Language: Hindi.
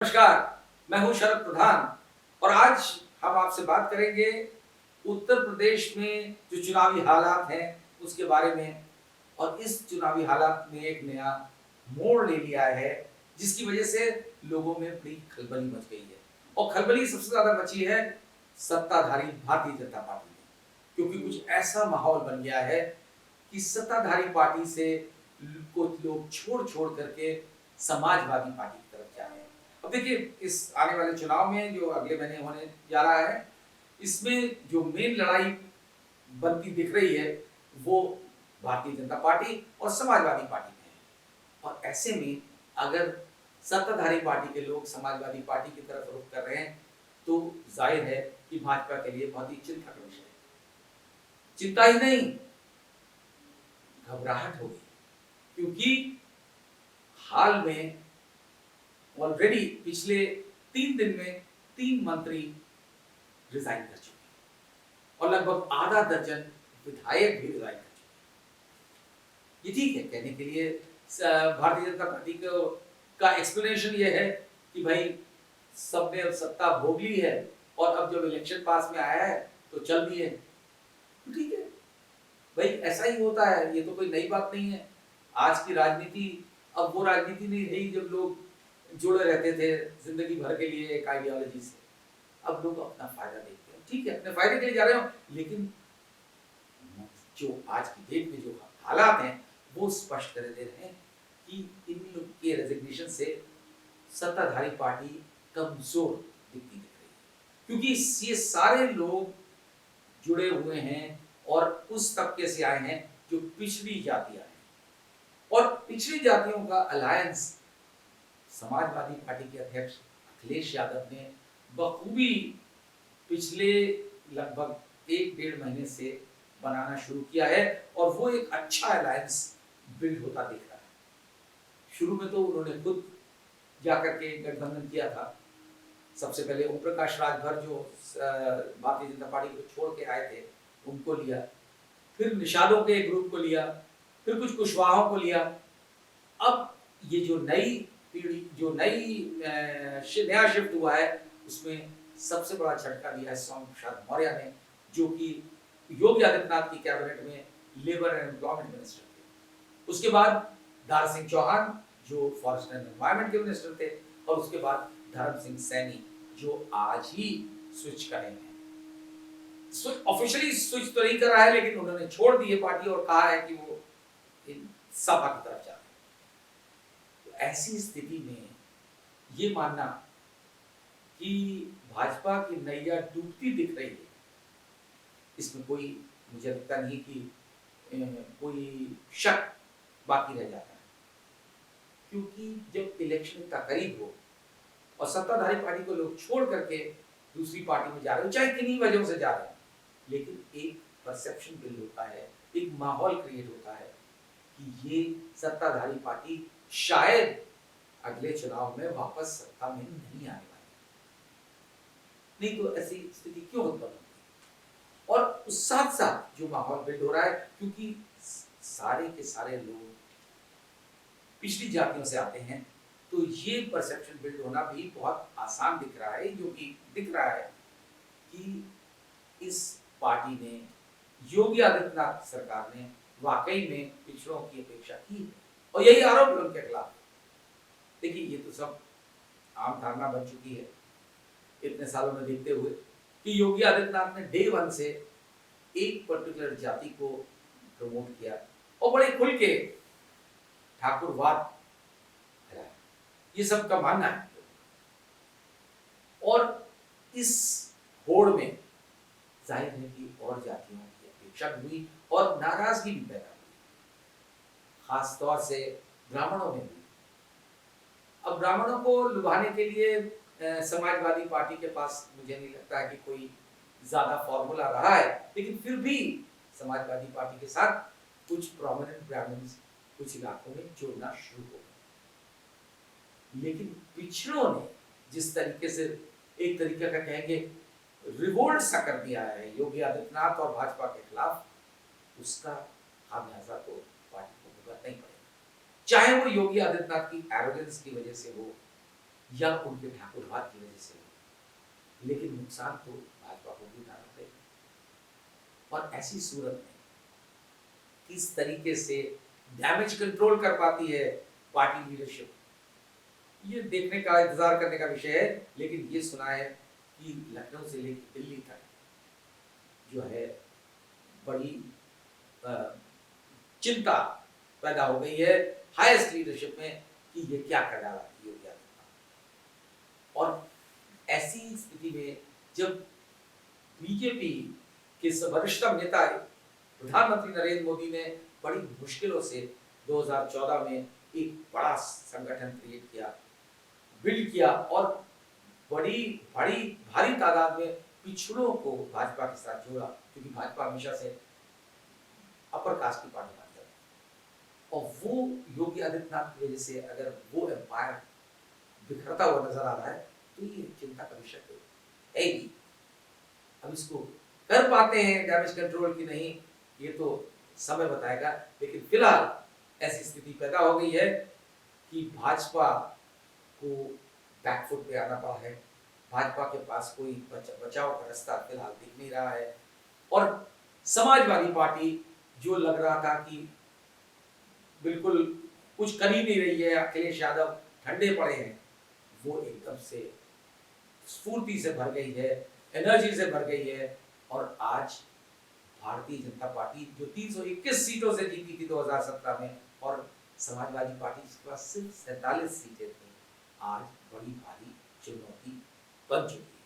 नमस्कार, मैं हूं शरद प्रधान और आज हम आपसे बात करेंगे उत्तर प्रदेश में जो चुनावी हालात हैं उसके बारे में। और इस चुनावी हालात ने एक नया मोड़ ले लिया है जिसकी वजह से लोगों में बड़ी खलबली मच गई है। और खलबली सबसे ज्यादा मची है सत्ताधारी भारतीय जनता पार्टी में, क्योंकि कुछ ऐसा माहौल बन गया है कि सत्ताधारी पार्टी से कुछ लोग छोड़ छोड़ करके समाजवादी पार्टी की तरफ जा रहे हैं। अब देखिए, इस आने वाले चुनाव में जो अगले महीने होने जा रहा है, इसमें जो मेन लड़ाई बनती दिख रही है वो भारतीय जनता पार्टी और समाजवादी पार्टी में है। और ऐसे में अगर सत्ताधारी पार्टी के लोग समाजवादी पार्टी की तरफ रुख कर रहे हैं तो जाहिर है कि भाजपा के लिए बहुत ही चिंता का विषय है। चिंता ही नहीं, घबराहट होगी, क्योंकि हाल में ऑलरेडी पिछले 3 दिन में 3 मंत्री रिजाइन कर चुके हैं और लगभग आधा दर्जन विधायक भी रिजाइन कर चुके हैं। ये ठीक है, कहने के लिए भारतीय जनता पार्टी को का एक्सप्लेनेशन ये है कि भाई सबने अब सत्ता भोग ली है और अब जब इलेक्शन पास में आया है तो चल दिए। तो ठीक है भाई, ऐसा ही होता है, ये तो कोई नई बात नहीं है। आज की राजनीति अब वो राजनीति नहीं रही जब लोग जुड़े रहते थे जिंदगी भर के लिए एक आइडियोलॉजी से। अब लोग अपना फायदा देखते हैं, ठीक है, अपने फायदे के लिए जा रहे हो, लेकिन जो आज की डेट में जो हालात हैं वो स्पष्ट कर दे रहे हैं कि इन लोग के रेजिग्नेशन से सत्ताधारी पार्टी कमजोर दिखती दिख रही है, क्योंकि ये सारे लोग जुड़े हुए हैं और उस तबके से आए हैं जो पिछड़ी जातियां हैं। और पिछड़ी जातियों का अलायंस समाजवादी पार्टी के अध्यक्ष अखिलेश यादव ने बखूबी पिछले लगभग 1 डेढ़ महीने से बनाना शुरू किया है और वो एक अच्छा अलायंस बिल्ड होता दिख रहा है। शुरू में तो उन्होंने खुद जाकर के गठबंधन किया था। सबसे पहले ओम प्रकाश राजभर जो भारतीय जनता पार्टी को छोड़ के आए थे उनको लिया, फिर निषादों के एक ग्रुप को लिया, फिर कुछ कुशवाहों को लिया। अब ये जो नई पीढ़ी, जो नया शिफ्ट हुआ है, उसमें सबसे बड़ा झटका दिया है स्वामी प्रसाद मौर्य ने, जो कि योगी आदित्यनाथ की कैबिनेट में लेबर एंड एम्प्लॉयमेंट मिनिस्टर थे। उसके बाद दारा सिंह चौहान जो फॉरेस्ट एंड एनवायरमेंट के मिनिस्टर थे, और उसके बाद धर्म सिंह सैनी जो आज ही स्विच कर रहे हैं। ऑफिशियली स्विच तो नहीं कर रहा है, लेकिन उन्होंने छोड़ दी है पार्टी और कहा है कि वो सपा की तरफ जा रहे हैं। तो ऐसी स्थिति में ये मानना कि भाजपा की नैया डूबती दिख रही है, इसमें कोई मुझे लगता नहीं कि कोई शक बाकी रह जाता है। क्योंकि जब इलेक्शन का करीब हो और सत्ताधारी पार्टी को लोग छोड़ करके दूसरी पार्टी में जा रहे हो, चाहे किन्हीं वजहों से जा रहे हैं, लेकिन एक परसेप्शन बिल्ड होता है, एक माहौल क्रिएट होता है कि ये सत्ताधारी पार्टी शायद अगले चुनाव में वापस सत्ता में नहीं आने वाली। नहीं तो ऐसी स्थिति क्यों उत्पन्न होती? और उस साथ साथ जो माहौल बिल्ड हो रहा है, क्योंकि सारे के सारे लोग पिछली जातियों से आते हैं, तो ये परसेप्शन बिल्ड होना भी बहुत आसान दिख रहा है, जो कि दिख रहा है कि इस पार्टी ने, योगी आदित्यनाथ सरकार ने वाकई में पिछड़ों की अपेक्षा की है, और यही आरोप है उनके खिलाफ। देखिए, ये तो सब आम धारणा बन चुकी है इतने सालों में देखते हुए कि योगी आदित्यनाथ ने डे वन से एक पर्टिकुलर जाति को प्रमोट किया और बड़े खुल के ठाकुरवाद फैलाया, ये सबका मानना है। और इस होड़ में जाहिर है कि और जातियों की अपेक्षा भी हुई और नाराजगी भी पैदा हुई, खासतौर से ब्राह्मणों में भी। अब ब्राह्मणों को लुभाने के लिए समाजवादी पार्टी के पास मुझे नहीं लगता है कि कोई ज्यादा फॉर्मूला रहा है, लेकिन फिर भी समाजवादी पार्टी के साथ कुछ प्रोमिनेंट ब्राह्मण्स कुछ इलाकों में जुड़ना शुरू हो गए। लेकिन पिछड़ों ने जिस तरीके से, एक तरीके का कहेंगे, रिवोल्ट सा कर दिया है योगी आदित्यनाथ और भाजपा के खिलाफ, उसका खामियाजा तो पार्टी को भुगतना ही पड़ेगा, चाहे वो योगी आदित्यनाथ की एरोगेंस की वजह से हो, या उनके ठाकुरवाद की वजह से हो, लेकिन नुकसान तो भाजपा को भी उठाना पड़ेगा। और ऐसी सूरत में किस तरीके से डैमेज कंट्रोल कर पाती है पार्टी लीडरशिप, ये देखने का इंतजार करने का विषय है। लेकिन ये सुना है कि लखनऊ से लेकर दिल्ली तक जो है बड़ी चिंता पैदा हो गई है हाईएस्ट लीडरशिप में कि ये क्या कर डाला योगी आदित्यनाथ। और ऐसी स्थिति में जब बीजेपी के वरिष्ठतम नेता प्रधानमंत्री नरेंद्र मोदी ने बड़ी मुश्किलों से 2014 में एक बड़ा संगठन क्रिएट किया, बिल्ड किया और बड़ी बड़ी भारी तादाद में पिछड़ों को भाजपा के साथ जोड़ा, क्योंकि भाजपा हमेशा से अपर कास्ट की पार्टी मानता है। और वो योगी आदित्यनाथ की वजह से अगर वो एम्पायर बिखरता हुआ नजर आ रहा है तो ये चिंता का विषय है ही। अब इसको कर पाते हैं डैमेज कंट्रोल की नहीं, ये तो समय बताएगा। लेकिन फिलहाल ऐसी स्थिति पैदा हो गई है कि भाजपा को बैकफुट पे आना पड़ा है। भाजपा के पास कोई बचाव का रास्ता फिलहाल दिख नहीं रहा है। और समाजवादी पार्टी जो लग रहा था कि बिल्कुल कुछ कर ही नहीं रही है, अखिलेश यादव ठंडे पड़े हैं, वो एकदम से स्फूर्ति से भर गई है, एनर्जी से भर गई है। और आज भारतीय जनता पार्टी जो 321 सीटों से जीती थी 2017 में, और समाजवादी पार्टी जिसके पास सिर्फ 47 सीटें थी, आज बड़ी भारी चुनौती बन चुकी है।